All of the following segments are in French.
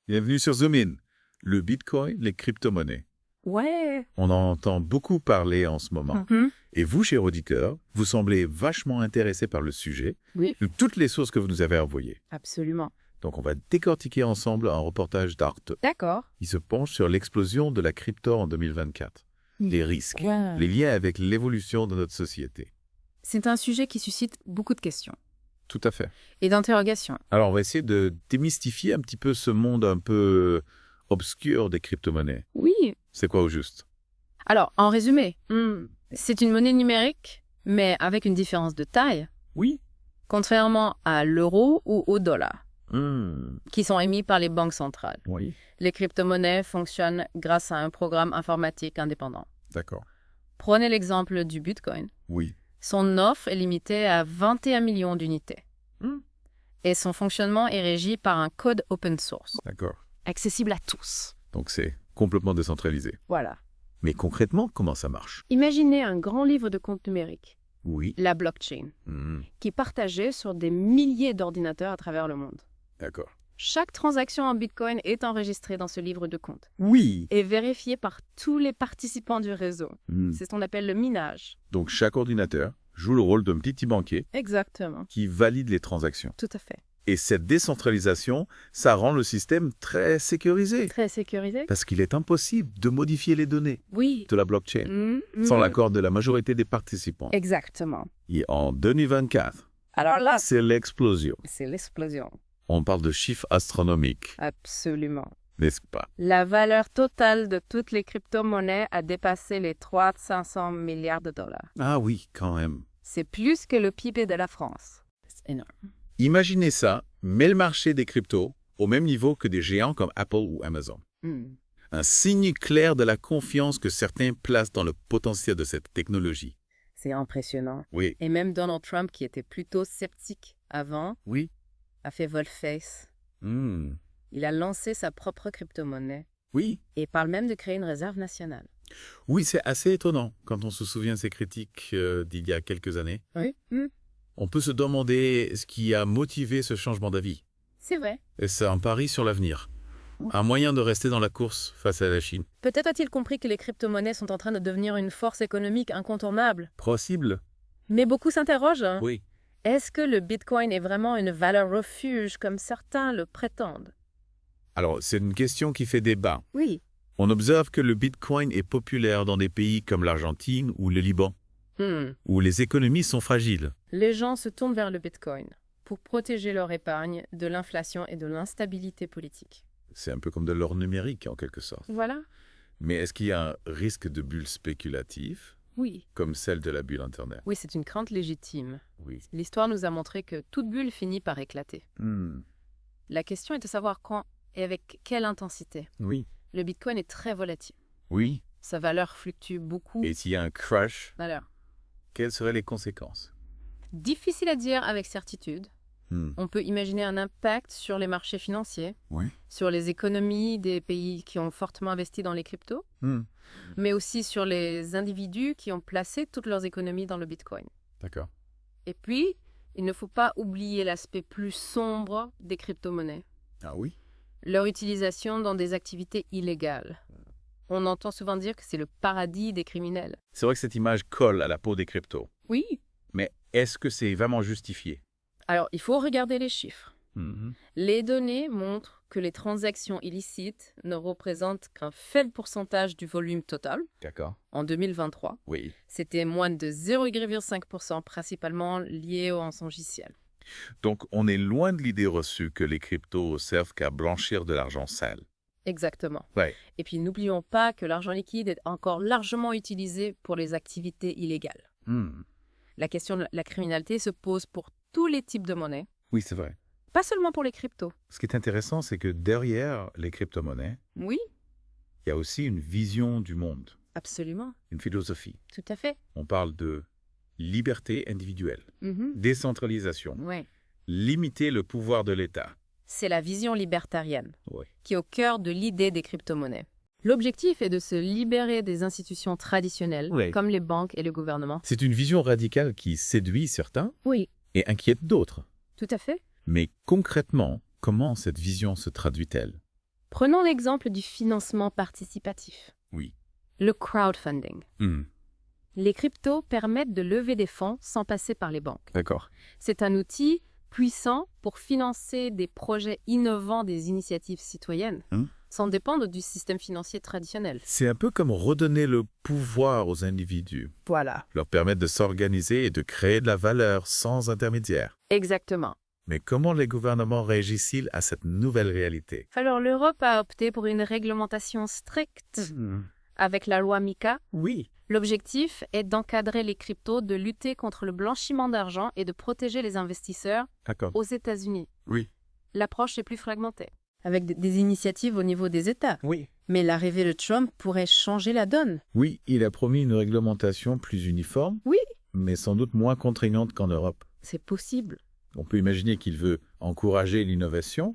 Bienvenue sur Zoom In, le Bitcoin, les crypto-monnaies. Ouais. On en entend beaucoup parler en ce moment. Et vous, chers auditeurs, vous semblez vachement intéressés par le sujet, Oui, de toutes les sources que vous nous avez envoyées. absolument. Donc on va décortiquer ensemble un reportage d'Arte D'accord. qui se penche sur l'explosion de la crypto en 2024, les risques, Ouais. les liens avec l'évolution de notre société. C'est un sujet qui suscite beaucoup de questions Tout à fait. et d'interrogations. Alors on va essayer de démystifier un petit peu ce monde un peu obscur des crypto-monnaies. Oui. C'est quoi au juste? Alors, en résumé, c'est une monnaie numérique, mais avec une différence de taille, Oui. contrairement à l'euro ou au dollar, qui sont émis par les banques centrales. Oui. Les crypto-monnaies fonctionnent grâce à un programme informatique indépendant. D'accord. Prenez l'exemple du Bitcoin. Oui. Son offre est limitée à 21 millions d'unités. Et son fonctionnement est régi par un code open source, D'accord. accessible à tous. Donc c'est complètement décentralisé. Voilà. Mais concrètement, comment ça marche? Imaginez un grand livre de compte numérique, Oui. la blockchain, qui est partagé sur des milliers d'ordinateurs à travers le monde. D'accord. Chaque transaction en Bitcoin est enregistrée dans ce livre de compte Oui. et vérifiée par tous les participants du réseau. C'est ce qu'on appelle le minage. Donc chaque ordinateur joue le rôle d'un petit banquier Exactement. qui valide les transactions. Tout à fait. Et cette décentralisation, ça rend le système très sécurisé. Très sécurisé. Parce qu'il est impossible de modifier les données Oui. de la blockchain sans l'accord de la majorité des participants. Exactement. Et en 2024, Alors là, c'est l'explosion. c'est l'explosion. On parle de chiffres astronomiques, Absolument. n'est-ce pas? La valeur totale de toutes les crypto-monnaies a dépassé les 500 milliards de dollars. Ah oui, quand même. C'est plus que le PIB de la France. C'est énorme. Imaginez ça, mais le marché des cryptos au même niveau que des géants comme Apple ou Amazon. Un signe clair de la confiance que certains placent dans le potentiel de cette technologie. C'est impressionnant. Oui. Et même Donald Trump, qui était plutôt sceptique avant, Oui. a fait volte-face. Il a lancé sa propre crypto-monnaie Oui. et parle même de créer une réserve nationale. Oui, c'est assez étonnant quand on se souvient de ces critiques d'il y a quelques années. Oui. On peut se demander ce qui a motivé ce changement d'avis. C'est vrai. Et c'est un pari sur l'avenir. Un moyen de rester dans la course face à la Chine. Peut-être a-t-il compris que les crypto-monnaies sont en train de devenir une force économique incontournable. Possible? Mais beaucoup s'interrogent. Oui. Est-ce que le Bitcoin est vraiment une valeur refuge comme certains le prétendent? Alors, c'est une question qui fait débat. Oui. On observe que le Bitcoin est populaire dans des pays comme l'Argentine ou le Liban, où les économies sont fragiles. Les gens se tournent vers le Bitcoin pour protéger leur épargne de l'inflation et de l'instabilité politique. C'est un peu comme de l'or numérique, en quelque sorte. Voilà. Mais est-ce qu'il y a un risque de bulle spéculative, Oui. comme celle de la bulle Internet? Oui, c'est une crainte légitime. Oui. L'histoire nous a montré que toute bulle finit par éclater. La question est de savoir quand et avec quelle intensité. Oui. Le Bitcoin est très volatile. Oui. Sa valeur fluctue beaucoup. Et s'il y a un crash, Alors, quelles seraient les conséquences? difficile à dire avec certitude. On peut imaginer un impact sur les marchés financiers, Oui. sur les économies des pays qui ont fortement investi dans les cryptos, mais aussi sur les individus qui ont placé toutes leurs économies dans le Bitcoin. D'accord. Et puis, il ne faut pas oublier l'aspect plus sombre des crypto-monnaies, Ah oui? leur utilisation dans des activités illégales. On entend souvent dire que c'est le paradis des criminels. C'est vrai que cette image colle à la peau des cryptos. Oui. Mais est-ce que c'est vraiment justifié? Alors, il faut regarder les chiffres. Les données montrent que les transactions illicites ne représentent qu'un faible pourcentage du volume total. D'accord. En 2023, Oui. c'était moins de 0,5%, principalement lié au rançongiciel. Donc, on est loin de l'idée reçue que les cryptos servent qu'à blanchir de l'argent sale. Exactement. Ouais. Et puis, n'oublions pas que l'argent liquide est encore largement utilisé pour les activités illégales. La question de la criminalité se pose pour tous les types de monnaies, Oui, c'est vrai. pas seulement pour les cryptos. Ce qui est intéressant, c'est que derrière les crypto-monnaies, Oui, il y a aussi une vision du monde, absolument. une philosophie. Tout à fait. On parle de liberté individuelle, décentralisation, Ouais. limiter le pouvoir de l'État. C'est la vision libertarienne Oui. qui est au cœur de l'idée des crypto-monnaies. L'objectif est de se libérer des institutions traditionnelles, Oui. comme les banques et le gouvernement. C'est une vision radicale qui séduit certains Oui, et inquiète d'autres. tout à fait. Mais concrètement, comment cette vision se traduit-elle? Prenons l'exemple du financement participatif. Oui. Le crowdfunding. Les cryptos permettent de lever des fonds sans passer par les banques. D'accord. C'est un outil puissant pour financer des projets innovants des initiatives citoyennes, sans dépendre du système financier traditionnel. C'est un peu comme redonner le pouvoir aux individus. Voilà. Leur permettre de s'organiser et de créer de la valeur sans intermédiaire. Exactement. Mais comment les gouvernements réagissent-ils à cette nouvelle réalité? Alors l'Europe a opté pour une réglementation stricte avec la loi MiCA. Oui. L'objectif est d'encadrer les cryptos, de lutter contre le blanchiment d'argent et de protéger les investisseurs aux États-Unis. Oui. L'approche est plus fragmentée, avec des initiatives au niveau des États. Oui. Mais l'arrivée de Trump pourrait changer la donne. Oui, il a promis une réglementation plus uniforme, Oui. mais sans doute moins contraignante qu'en Europe. C'est possible. On peut imaginer qu'il veut encourager l'innovation,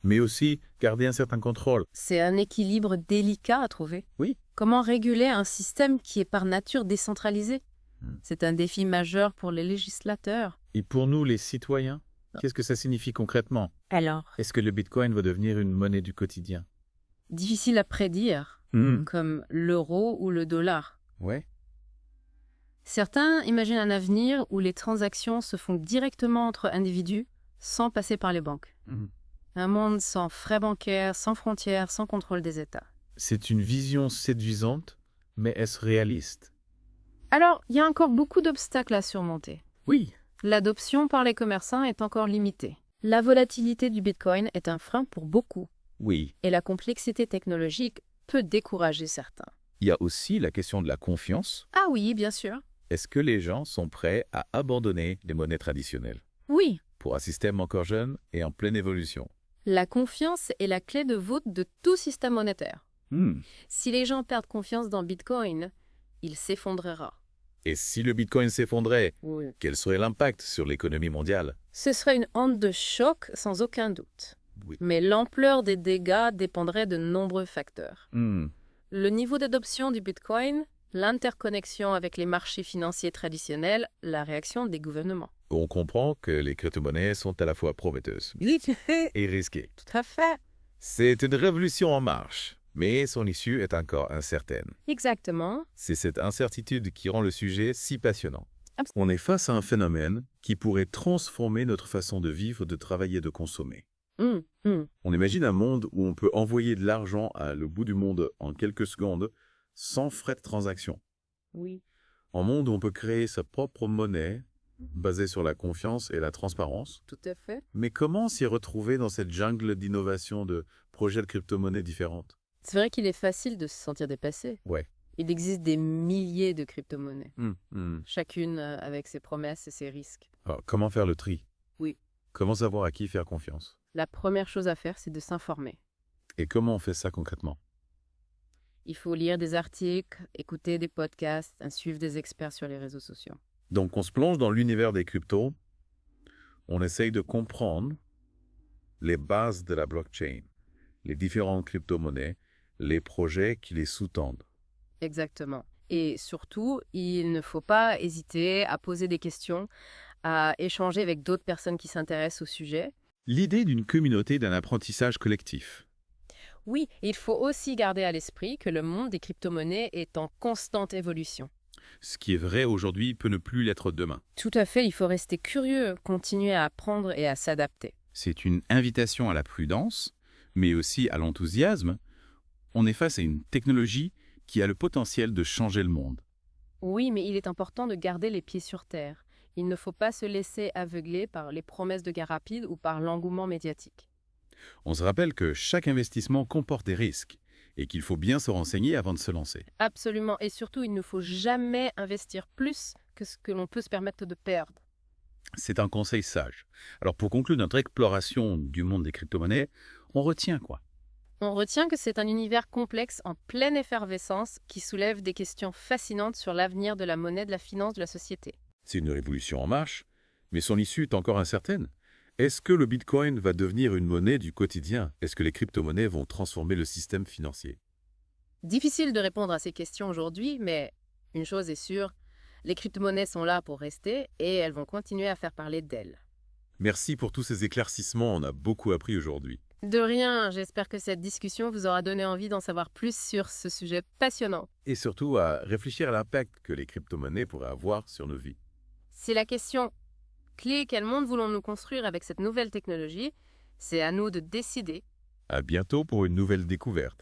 mais aussi garder un certain contrôle. C'est un équilibre délicat à trouver. Oui. Comment réguler un système qui est par nature décentralisé? C'est un défi majeur pour les législateurs. Et pour nous, les citoyens, qu'est-ce que ça signifie concrètement? Alors, Est-ce que le Bitcoin va devenir une monnaie du quotidien? difficile à prédire, comme l'euro ou le dollar. Ouais. Certains imaginent un avenir où les transactions se font directement entre individus, sans passer par les banques. Un monde sans frais bancaires, sans frontières, sans contrôle des États. C'est une vision séduisante, mais est-ce réaliste? Alors, il y a encore beaucoup d'obstacles à surmonter. Oui. L'adoption par les commerçants est encore limitée. La volatilité du Bitcoin est un frein pour beaucoup. Oui. Et la complexité technologique peut décourager certains. Il y a aussi la question de la confiance. Ah oui, bien sûr. Est-ce que les gens sont prêts à abandonner les monnaies traditionnelles Oui. pour un système encore jeune et en pleine évolution? La confiance est la clé de voûte de tout système monétaire. Si les gens perdent confiance dans Bitcoin, il s'effondrera. Et si le Bitcoin s'effondrait, Oui. quel serait l'impact sur l'économie mondiale? Ce serait une onde de choc sans aucun doute. Oui. Mais l'ampleur des dégâts dépendrait de nombreux facteurs. Le niveau d'adoption du Bitcoin, l'interconnexion avec les marchés financiers traditionnels, la réaction des gouvernements. On comprend que les crypto-monnaies sont à la fois prometteuses et risquées. Tout à fait. C'est une révolution en marche, mais son issue est encore incertaine. Exactement. C'est cette incertitude qui rend le sujet si passionnant. On est face à un phénomène qui pourrait transformer notre façon de vivre, de travailler, de consommer. On imagine un monde où on peut envoyer de l'argent à l'autre bout du monde en quelques secondes sans frais de transaction. Oui. Un monde où on peut créer sa propre monnaie basée sur la confiance et la transparence. Tout à fait. Mais comment s'y retrouver dans cette jungle d'innovation de projets de crypto-monnaies différentes? C'est vrai qu'il est facile de se sentir dépassé. Ouais. Il existe des milliers de crypto-monnaies, chacune avec ses promesses et ses risques. Alors, comment faire le tri? Oui. Comment savoir à qui faire confiance? La première chose à faire, c'est de s'informer. Et comment on fait ça concrètement? Il faut lire des articles, écouter des podcasts, suivre des experts sur les réseaux sociaux. Donc, on se plonge dans l'univers des cryptos. On essaye de comprendre les bases de la blockchain, les différentes crypto-monnaies, les projets qui les sous-tendent. Exactement. Et surtout, il ne faut pas hésiter à poser des questions, à échanger avec d'autres personnes qui s'intéressent au sujet. L'idée d'une communauté, d'un apprentissage collectif. Oui, il faut aussi garder à l'esprit que le monde des crypto-monnaies est en constante évolution. Ce qui est vrai aujourd'hui peut ne plus l'être demain. Tout à fait, il faut rester curieux, continuer à apprendre et à s'adapter. C'est une invitation à la prudence, mais aussi à l'enthousiasme. On est face à une technologie qui a le potentiel de changer le monde. Oui, mais il est important de garder les pieds sur terre. Il ne faut pas se laisser aveugler par les promesses de gains rapides ou par l'engouement médiatique. On se rappelle que chaque investissement comporte des risques et qu'il faut bien se renseigner avant de se lancer. Absolument, et surtout, il ne faut jamais investir plus que ce que l'on peut se permettre de perdre. C'est un conseil sage. Alors pour conclure notre exploration du monde des crypto-monnaies, on retient quoi? On retient que c'est un univers complexe en pleine effervescence qui soulève des questions fascinantes sur l'avenir de la monnaie, de la finance, de la société. C'est une révolution en marche, mais son issue est encore incertaine. Est-ce que le Bitcoin va devenir une monnaie du quotidien? Est-ce que les crypto-monnaies vont transformer le système financier? Difficile de répondre à ces questions aujourd'hui, mais une chose est sûre, les crypto-monnaies sont là pour rester et elles vont continuer à faire parler d'elles. Merci pour tous ces éclaircissements, on a beaucoup appris aujourd'hui. De rien, j'espère que cette discussion vous aura donné envie d'en savoir plus sur ce sujet passionnant. Et surtout à réfléchir à l'impact que les crypto-monnaies pourraient avoir sur nos vies. C'est la question clé, quel monde voulons-nous construire avec cette nouvelle technologie? C'est à nous de décider. À bientôt pour une nouvelle découverte.